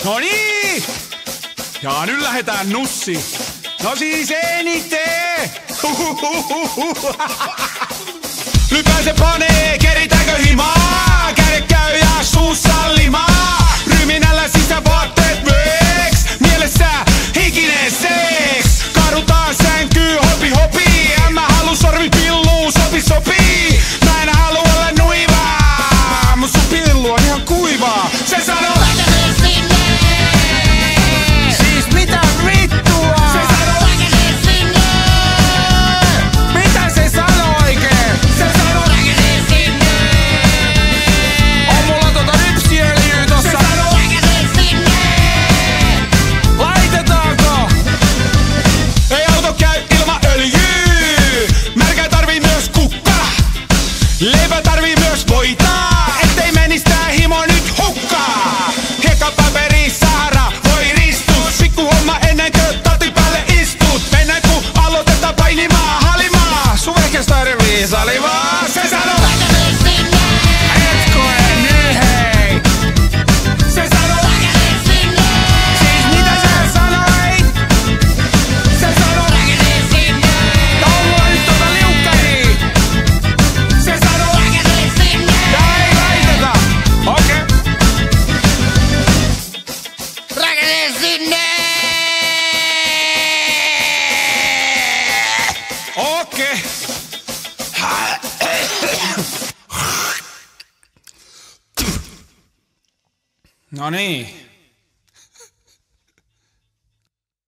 No niin! Ja nyt lähdetään nussiin. No siis eniten! Lypäise panee, keritäänkö himaa? Kädet käy ja suussa limaa. Ryminällä sisävaatteet veks. Mielessä hikinen seks. Kadutaan sänkyy, hopi hopi. En mä halu sormipilluu, sopi sopii. Mä en halu olla nuivaa. Mun sun pillu on ihan kuivaa. Se sanoo siis mitä vittua? Se sanoo mitä se sanoo oikein? Se sanoo on mulla rypsiöljyä tossa. Se sanoo laitetaanko? Ei auto käy ilman öljyä. Märkä tarvii myös kukka. Leipä tarvii myös voita. Ettei menis tää himo nyt hukkaa. Hiekapaperi, Sahara, voi ristus. Pikku homma ennen kuin tati päälle istut. Mennään kun aloitetaan painimaan halimaa. Sun vehkestä eri viisalivaa. Se sanoo et koe nyt hei. Se sanoo siis mitä sä sanoit? Se sanoo tää on mulla nyt liukkari. Se sanoo tää ei laiteta. Okei. Rakenne sinne! Okei. No niin.